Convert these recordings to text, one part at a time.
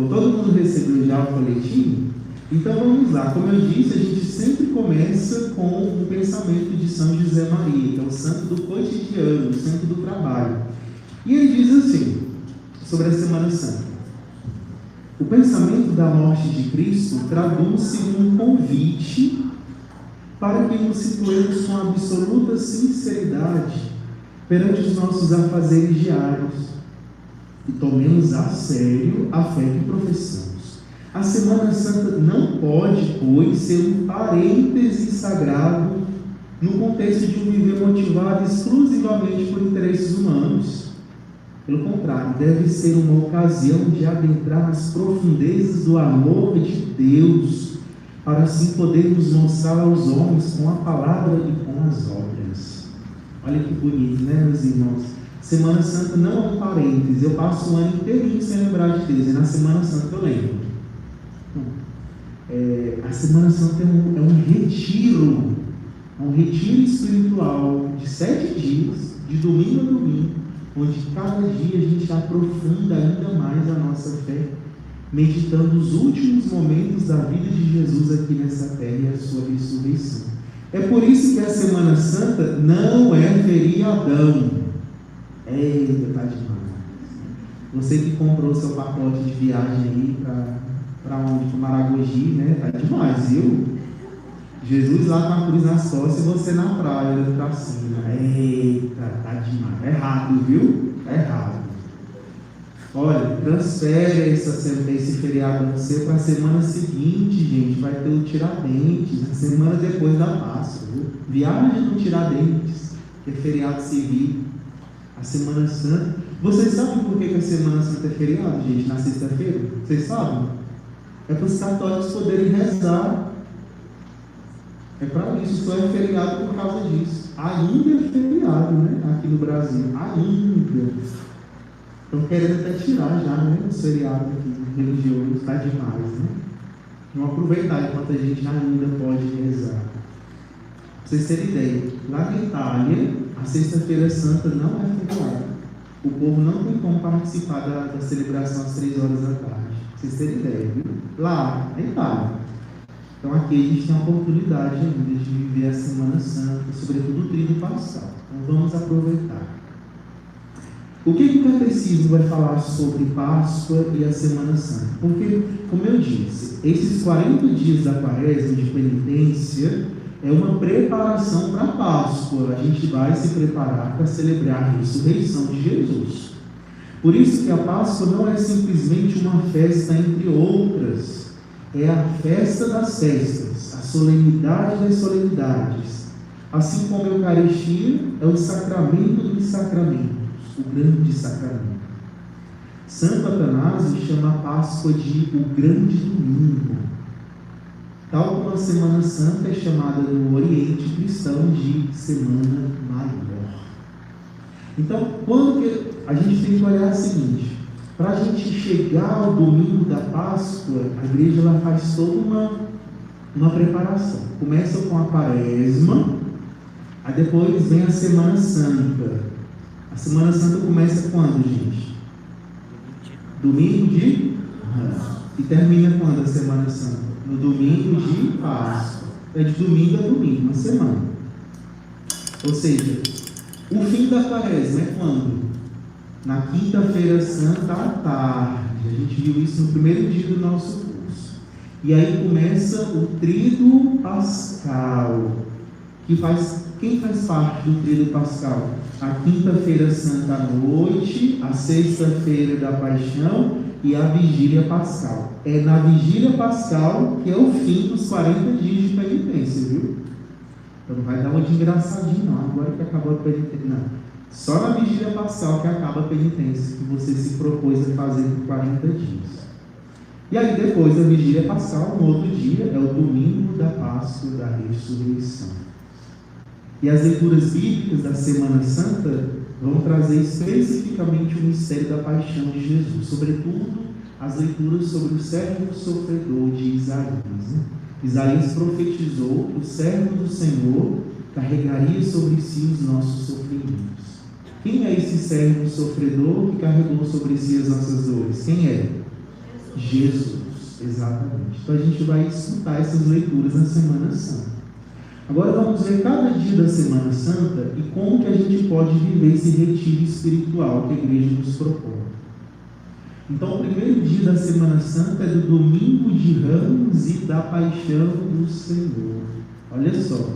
Todo mundo recebeu já o folhetim? Então vamos lá. Como eu disse, a gente sempre começa com o pensamento de São José Maria, que é o santo do cotidiano, o santo do trabalho. E ele diz assim, sobre a Semana Santa: o pensamento da morte de Cristo traduz-se em um convite para que nos situemos com absoluta sinceridade perante os nossos afazeres diários e tomemos a sério a fé que professamos. A Semana Santa não pode, pois, ser um parêntese sagrado no contexto de um viver motivado exclusivamente por interesses humanos. Pelo contrário, deve ser uma ocasião de adentrar nas profundezas do amor de Deus, para assim podermos mostrar aos homens com a palavra e com as obras. Olha que bonito, né, meus irmãos? Semana Santa não é um parêntese. Eu passo o ano inteirinho sem lembrar de Deus, e na Semana Santa eu lembro. A Semana Santa é um retiro espiritual de 7 dias, de domingo a domingo, onde cada dia a gente aprofunda ainda mais a nossa fé, meditando os últimos momentos da vida de Jesus aqui nessa terra e a sua ressurreição. É por isso que a Semana Santa não é feriadão. Eita, tá demais. Você que comprou seu pacote de viagem aí para onde? Para Maragogi, né? Tá demais, viu? Jesus lá com a cruz nas costas e você na praia, olhando para cima. Eita, tá demais. É errado, viu? É errado. Olha, transfere esse feriado seu para a semana seguinte, gente. Vai ter o Tiradentes, a semana depois da Páscoa, viu? Viagem no Tiradentes, que é feriado civil. A Semana Santa. Vocês sabem por que a Semana Santa é feriado, gente, na sexta-feira? Vocês sabem? É para os católicos poderem rezar. É para isso, só é feriado por causa disso. Ainda é feriado, né? Aqui no Brasil. Ainda. Estão querendo até tirar já, né? O feriado aqui religioso. Está demais, né? Vamos aproveitar enquanto a gente ainda pode rezar. Para vocês terem ideia, lá na Itália, a Sexta-feira Santa não é feriado. O povo não tem como participar da celebração às 3 horas da tarde. Para vocês terem ideia, viu? Lá, na Itália. Então aqui a gente tem a oportunidade ainda de viver a Semana Santa, sobretudo o tríduo pascal. Então vamos aproveitar. O que o Catecismo vai falar sobre Páscoa e a Semana Santa? Porque, como eu disse, esses 40 dias da Quaresma de penitência é uma preparação para a Páscoa. A gente vai se preparar para celebrar a ressurreição de Jesus. Por isso que a Páscoa não é simplesmente uma festa entre outras. É a festa das festas, a solenidade das solenidades. Assim como a Eucaristia é o sacramento dos sacramentos, o grande sacramento. Santo Atanásio chama a Páscoa de o grande domingo. Tal como a Semana Santa é chamada no Oriente cristão de Semana Maior. Então, quando que a gente tem que olhar o seguinte: para a gente chegar ao domingo da Páscoa, a igreja ela faz toda uma preparação. Começa com a Quaresma, aí depois vem a Semana Santa. A Semana Santa começa quando, gente? Domingo de Ramos. E termina quando a Semana Santa? No domingo de Páscoa. É de domingo a domingo, uma semana. Ou seja, o fim da Quaresma é quando? Na quinta-feira santa à tarde. A gente viu isso no primeiro dia do nosso curso. E aí começa o tríduo pascal. Quem faz parte do tríduo pascal? A quinta-feira santa à noite, a sexta-feira da paixão e a vigília pascal. É na vigília pascal que é o fim dos 40 dias de penitência, viu? Então não vai dar uma de engraçadinho não, agora que acabou a penitência. Não. Só na vigília pascal que acaba a penitência que você se propôs a fazer por 40 dias. E aí depois da vigília pascal, no outro dia, é o domingo da Páscoa da ressurreição. E as leituras bíblicas da Semana Santa vão trazer especificamente o mistério da paixão de Jesus, sobretudo as leituras sobre o servo sofredor de Isaías. Isaías profetizou que o servo do Senhor carregaria sobre si os nossos sofrimentos. Quem é esse servo sofredor que carregou sobre si as nossas dores? Quem é? Jesus, exatamente. Então a gente vai escutar essas leituras na Semana Santa. Agora vamos ver cada dia da Semana Santa e como que a gente pode viver esse retiro espiritual que a igreja nos propõe. Então o primeiro dia da Semana Santa é do Domingo de Ramos e da Paixão do Senhor. Olha só,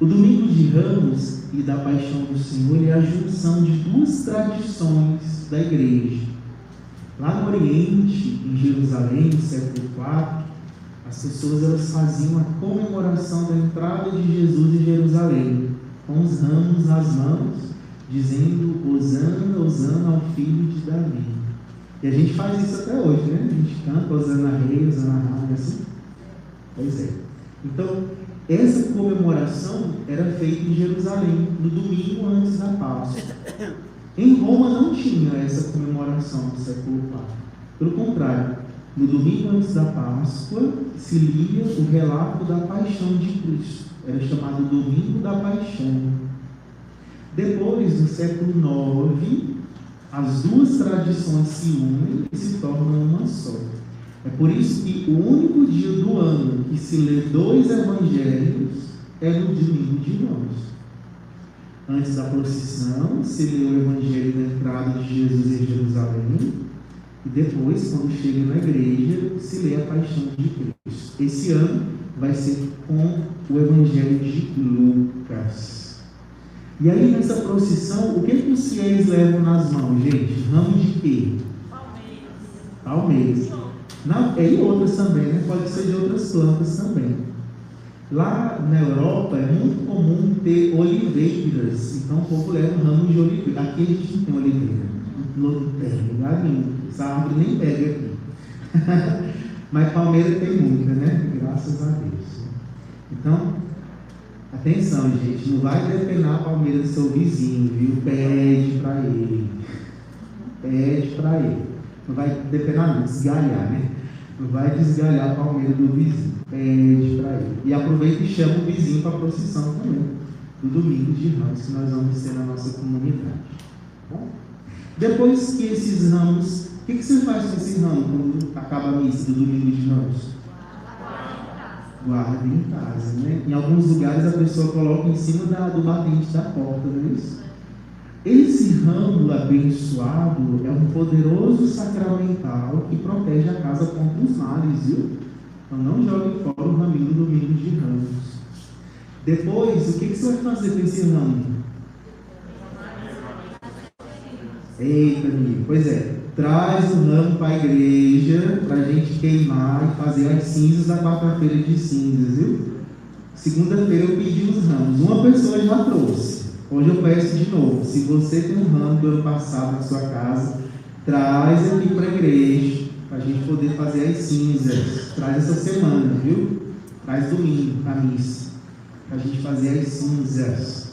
o Domingo de Ramos e da Paixão do Senhor é a junção de duas tradições da igreja. Lá no Oriente, em Jerusalém, no século IV, as pessoas elas faziam a comemoração da entrada de Jesus em Jerusalém, com os ramos nas mãos, dizendo: Hosana, Hosana ao filho de Davi. E a gente faz isso até hoje, né? A gente canta Hosana Rei, Hosana Rabi, assim. Pois é. Então, essa comemoração era feita em Jerusalém, no domingo antes da Páscoa. Em Roma não tinha essa comemoração do século IV. Pelo contrário, no domingo antes da Páscoa se lia o relato da paixão de Cristo. Era chamado Domingo da Paixão. Depois, no século IX, as duas tradições se unem e se tornam uma só. É por isso que o único dia do ano que se lê dois evangelhos é no domingo de Ramos. Antes da procissão, se lê o evangelho da entrada de Jesus em Jerusalém, e depois, quando chega na igreja, se lê a paixão de Cristo. Esse ano vai ser com o evangelho de Lucas. E aí, nessa procissão, o que os fiéis levam nas mãos, gente? Ramo de quê? Palmeiras. E outras também, né? Pode ser de outras plantas também. Lá na Europa é muito comum ter oliveiras, então o povo leva um ramo de oliveira. Aqui a gente não tem oliveira, não tem lugar nenhum, essa árvore nem pega aqui. Mas palmeira tem muita, né? Graças a Deus. Então, atenção, gente, não vai depenar a palmeira do seu vizinho, viu? Pede para ele. Pede para ele. Não vai depenar, não, desgalhar, né? Não vai desgalhar a palmeira do vizinho. Pede para ele. E aproveita e chama o vizinho para a procissão também, do domingo de Ramos, que nós vamos ter na nossa comunidade. Bom, depois que esses ramos, o que você faz com esse ramo quando acaba a missa do domingo de Ramos? Guarda em casa, né? Em alguns lugares a pessoa coloca em cima do batente da porta, não é isso? Esse ramo abençoado é um poderoso sacramental que protege a casa contra os males, viu? Então não jogue fora o raminho do domingo de Ramos. Depois, o que você vai fazer com esse ramo? Eita, amigo, pois é. Traz o ramo para a igreja para a gente queimar e fazer as cinzas da quarta-feira de cinzas, viu? Segunda-feira eu pedi os ramos. Uma pessoa já trouxe. Hoje eu peço de novo. Se você tem um ramo do ano passado na sua casa, traz aqui para a igreja para a gente poder fazer as cinzas. Traz essa semana, viu? Traz domingo para a missa para a gente fazer as cinzas.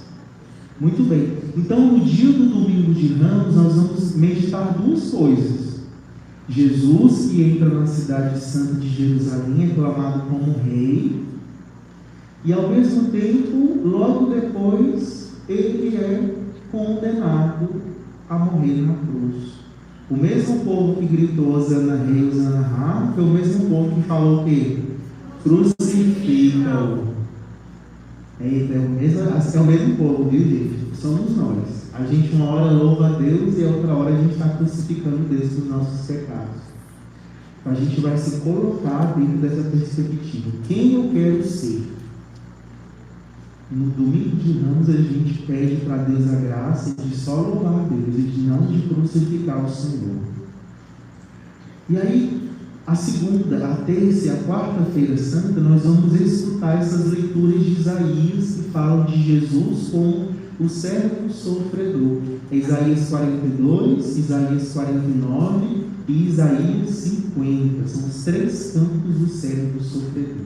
Muito bem. Então, no dia do domingo de Ramos, nós vamos meditar duas coisas. Jesus, que entra na cidade santa de Jerusalém, é aclamado como rei. E, ao mesmo tempo, logo depois, ele é condenado a morrer na cruz. O mesmo povo que gritou Hosana Rei, Hosana Rabi, foi o mesmo povo que falou o quê? Crucifica-o. É o mesmo povo, viu, gente? Somos nós. A gente uma hora louva a Deus e a outra hora a gente está crucificando Deus nos nossos pecados. Então a gente vai se colocar dentro dessa perspectiva. Quem eu quero ser? No domingo de Ramos a gente pede para Deus a graça de só louvar a Deus e não de crucificar o Senhor. E aí, a segunda, a terça e a quarta-feira santa, nós vamos escutar essas leituras de Isaías que falam de Jesus como o servo sofredor. É Isaías 42, Isaías 49 e Isaías 50. São os três campos do servo sofredor.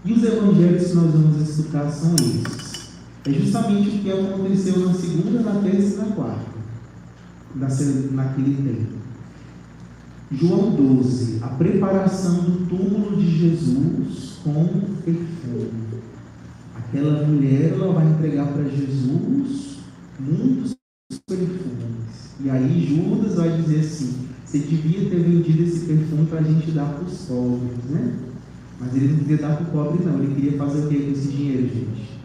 E os evangelhos que nós vamos escutar são esses. É justamente o que aconteceu na segunda, na terça e na quarta, naquele tempo. João 12, a preparação do túmulo de Jesus com perfume. Aquela mulher, ela vai entregar para Jesus muitos perfumes. E aí Judas vai dizer assim: você devia ter vendido esse perfume para a gente dar para os pobres, né? Mas ele não queria dar para o pobre, não. Ele queria fazer o que com esse dinheiro, gente?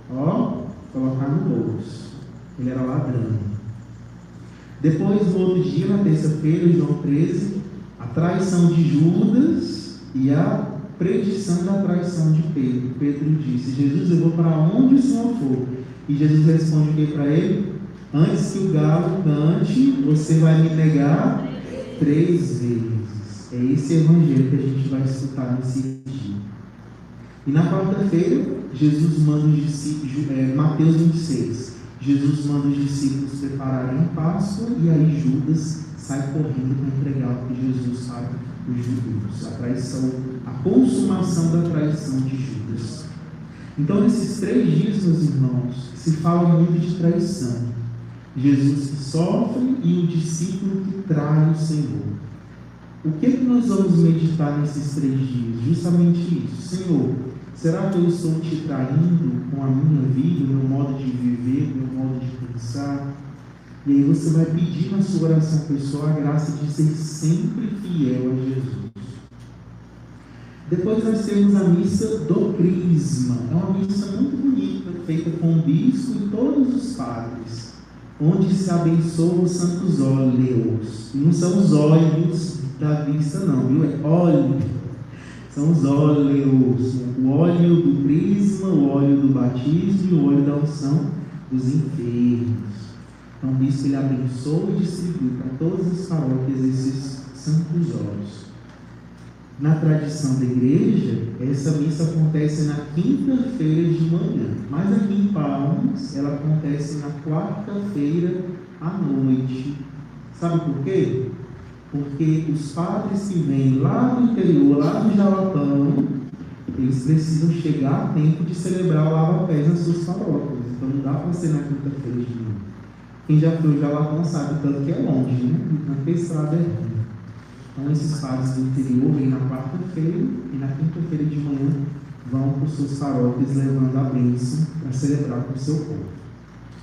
Ó, colocar no bolso. Ele era ladrão. Depois, no outro dia, na terça-feira, João 13, a traição de Judas e a predição da traição de Pedro. Pedro disse: Jesus, eu vou para onde o Senhor for. E Jesus responde o que para ele? Antes que o galo cante, você vai me negar 3 vezes. É esse evangelho que a gente vai escutar nesse dia. E na quarta-feira, Jesus manda os discípulos, Mateus 26, Jesus manda os discípulos prepararem Páscoa, e aí Judas sai correndo para entregar o que Jesus sabe os judeus, a traição, a consumação da traição de Judas. Então, nesses 3 dias, meus irmãos, se fala muito de traição. Jesus que sofre e o discípulo que trai o Senhor. O que nós vamos meditar nesses 3 dias? Justamente isso. Senhor, será que eu estou te traindo com a minha vida, o meu modo de viver, o meu modo de pensar? E aí você vai pedir na sua oração pessoal a graça de ser sempre fiel a Jesus. Depois nós temos a missa do Crisma. É uma missa muito bonita, feita com o bispo e todos os padres, onde se abençoam os santos óleos. E não são os óleos da vista não, viu? É óleo. São os óleos. O óleo do Crisma, o óleo do batismo e o óleo da unção dos enfermos. Então o bispo ele abençoa e distribui para todas as paróquias esses santos óleos. Na tradição da igreja, essa missa acontece na quinta-feira de manhã, mas aqui em Palmas, ela acontece na quarta-feira à noite. Sabe por quê? Porque os padres que vêm lá do interior, lá do Jalapão, eles precisam chegar a tempo de celebrar o lava-pés nas suas paróquias. Então não dá para ser na quinta-feira de manhã. Quem já foi ao Jalapão sabe tanto que é longe, né? Não tem estrada errada. Então, esses padres do interior vêm na quarta-feira e na quinta-feira de manhã vão para as suas paróquias levando a bênção para celebrar com o seu povo.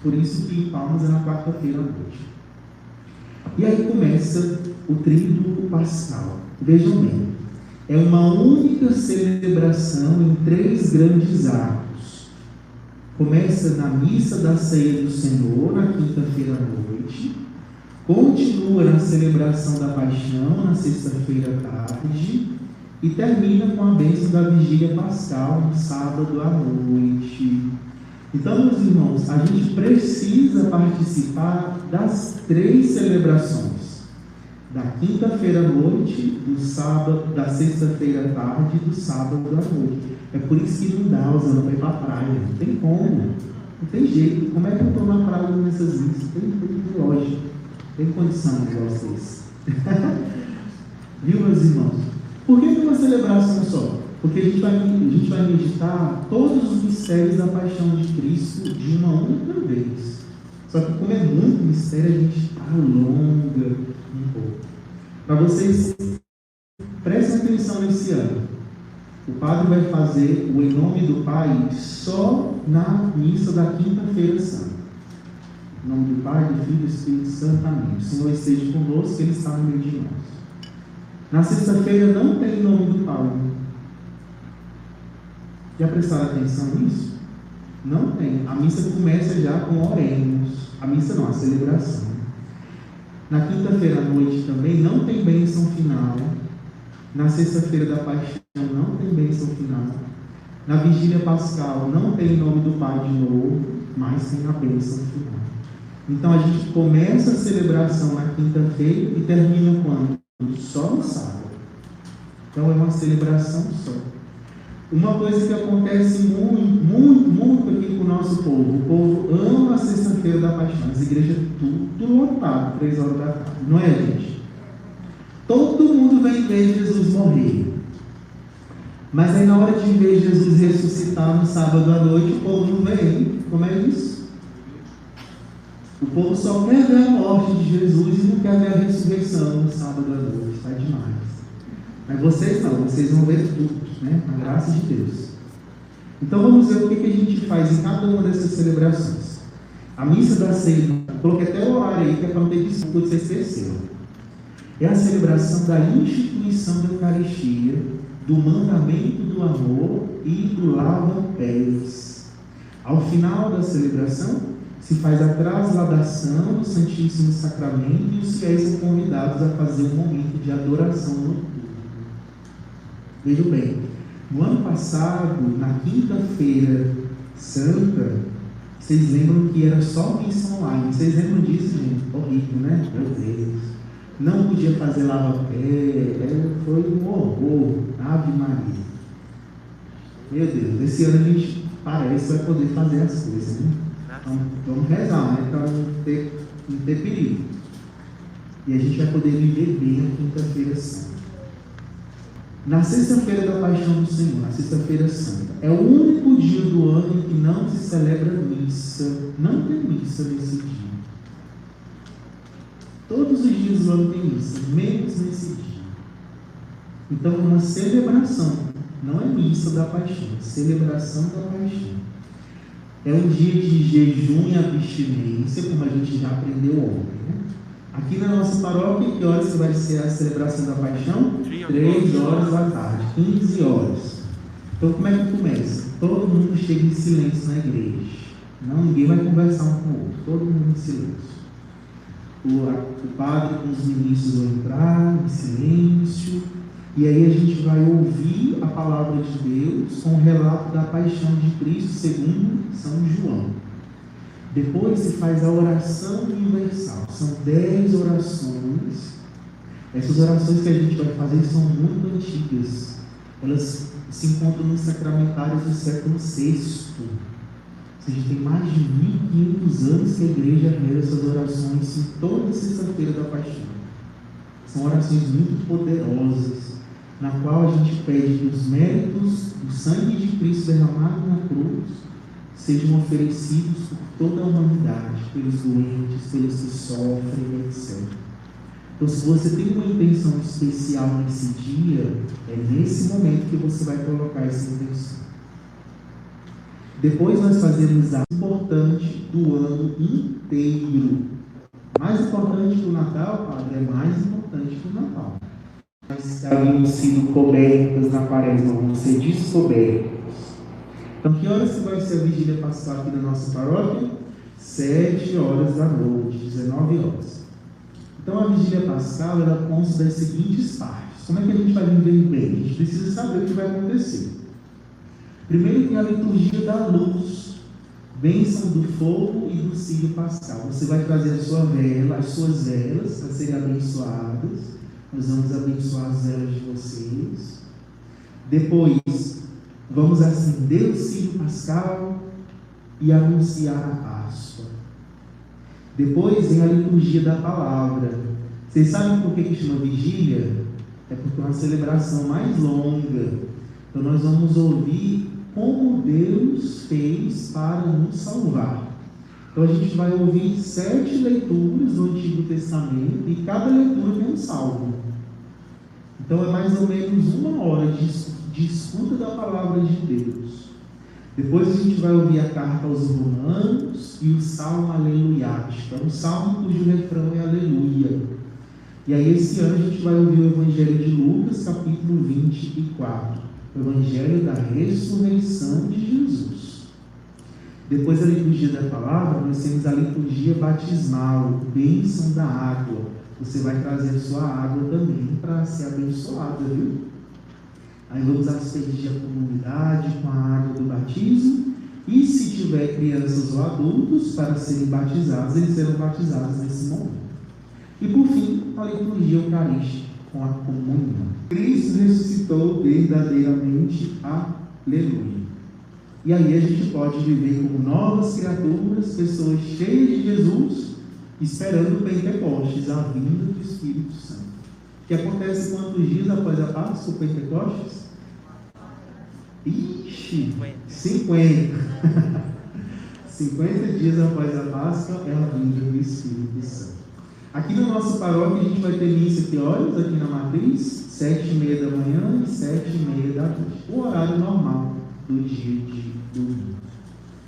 Por isso que em Palmas é na quarta-feira à noite. E aí começa o Tríduo Pascal. Vejam bem, é uma única celebração em 3 grandes atos. Começa na missa da ceia do Senhor, na quinta-feira à noite. Continua na celebração da paixão, na sexta-feira à tarde, e termina com a bênção da vigília pascal, no sábado à noite. Então, meus irmãos, a gente precisa participar das 3 celebrações: da quinta-feira à noite, do sábado, da sexta-feira à tarde e do sábado à noite. É por isso que não dá usando para ir para a praia, não tem como, não tem jeito. Como é que eu estou na praia nessas missas? Tem lógica. Tem condição de negócio desse. Viu, meus irmãos? Por que uma celebração só? Porque a gente vai meditar todos os mistérios da paixão de Cristo de uma única vez. Só que como é muito mistério, a gente alonga um pouco. Para vocês, prestem atenção nesse ano. O padre vai fazer o Em Nome do Pai só na missa da quinta-feira santa. Em nome do Pai, do Filho e do Espírito Santo. Amém. O Senhor esteja conosco, Ele está no meio de nós. Na sexta-feira não tem nome do Pai. Já prestaram atenção nisso? Não tem. A missa começa já com oremos. A missa não, a celebração. Na quinta-feira à noite também não tem bênção final. Na sexta-feira da paixão não tem bênção final. Na vigília pascal não tem nome do Pai de novo, mas tem a bênção final. Então a gente começa a celebração na quinta-feira e termina quando? Só no sábado. Então é uma celebração só. Uma coisa que acontece muito aqui com o nosso povo: o povo ama a sexta-feira da paixão. As igrejas tudo lotado, 3 horas da tarde. Não é, gente? Todo mundo vem ver Jesus morrer. Mas aí na hora de ver Jesus ressuscitar no sábado à noite, o povo não vem. Como é isso? O povo só quer ver a morte de Jesus e não quer ver a ressurreição no sábado à noite. Está demais. Mas vocês não, vocês vão ver tudo, né? A graça de Deus. Então vamos ver o que a gente faz em cada uma dessas celebrações. A missa da ceia, coloquei até o horário aí, que é para não ter desculpa de vocês esqueceram. É a celebração da instituição da Eucaristia, do mandamento do amor e do lava-pés. Ao final da celebração, se faz a trasladação do Santíssimo Sacramento e os fiéis são convidados a fazer um momento de adoração noturna. Vejam bem, no ano passado, na quinta-feira santa, vocês lembram que era só missa online? Vocês lembram disso, gente? Horrível, né? Meu Deus. Não podia fazer lava-pé, foi um horror. Ave Maria. Meu Deus, esse ano a gente parece que vai poder fazer as coisas, né? Então, vamos rezar, né? Para não ter perigo. E a gente vai poder viver bem a quinta-feira santa. Na sexta-feira da Paixão do Senhor, na sexta-feira santa, é o único dia do ano em que não se celebra missa. Não tem missa nesse dia. Todos os dias do ano tem missa, menos nesse dia. Então, é uma celebração, não é missa da Paixão, é celebração da Paixão. É um dia de jejum e abstinência, como a gente já aprendeu ontem, né? Aqui na nossa paróquia, que horas que vai ser a celebração da Paixão? 3 horas da tarde, 15 horas. Então, como é que começa? Todo mundo chega em silêncio na igreja. Ninguém vai conversar um com o outro, todo mundo em silêncio. O padre com os ministros vão entrar em silêncio, e aí a gente vai ouvir a palavra de Deus com o relato da paixão de Cristo segundo São João. Depois se faz a oração universal. São 10 orações. Essas orações que a gente vai fazer são muito antigas. Elas se encontram nos sacramentários do século VI. Ou seja, tem mais de 1500 anos que a igreja reza essas orações em toda sexta-feira da Paixão. São orações muito poderosas, na qual a gente pede que os méritos do sangue de Cristo derramado na cruz sejam oferecidos por toda a humanidade, pelos doentes, pelos que sofrem, etc. Então, se você tem uma intenção especial nesse dia, é nesse momento que você vai colocar essa intenção. Depois nós fazemos a importante do ano inteiro. Mais importante que o Natal, Padre, é mais importante que o Natal. Mas haviam sido cobertas na quaresma, vão ser descobertas. Então, que horas que vai ser a vigília pascal aqui na nossa paróquia? 7 horas da noite, 19 horas. Então, a vigília pascal, ela consta das seguintes partes. Como é que a gente vai viver bem? A gente precisa saber o que vai acontecer. Primeiro tem a liturgia da luz, bênção do fogo e do círio pascal. Você vai trazer a sua vela, as suas velas para serem abençoadas. Nós vamos abençoar as velas de vocês. Depois, vamos acender o círio pascal e anunciar a Páscoa. Depois vem a liturgia da palavra. Vocês sabem por que chama vigília? É porque é uma celebração mais longa. Então nós vamos ouvir como Deus fez para nos salvar. Então a gente vai ouvir 7 leituras do Antigo Testamento e cada leitura tem um salmo. Então é mais ou menos 1 hora de escuta da palavra de Deus. Depois a gente vai ouvir a carta aos Romanos e o salmo aleluiático. É um salmo cujo refrão é aleluia. E aí esse ano a gente vai ouvir o Evangelho de Lucas, capítulo 24. O Evangelho da ressurreição de Jesus. Depois da liturgia da palavra, nós temos a liturgia batismal, bênção da água. Você vai trazer a sua água também para ser abençoada, viu? Aí vamos aspergir a comunidade com a água do batismo. E se tiver crianças ou adultos para serem batizados, eles serão batizados nesse momento. E por fim, a liturgia eucarística com a comunhão. Cristo ressuscitou verdadeiramente, aleluia. E aí a gente pode viver como novas criaturas, pessoas cheias de Jesus, esperando o Pentecostes, a vinda do Espírito Santo. Que acontece quantos dias após a Páscoa, o Pentecostes? Ixi, 50. 50 dias após a Páscoa é a vinda do Espírito Santo. Aqui na nossa paróquia a gente vai ter missa que horas? Aqui na matriz, 7h30 da manhã e 7h30 da noite. O horário normal do dia de domingo.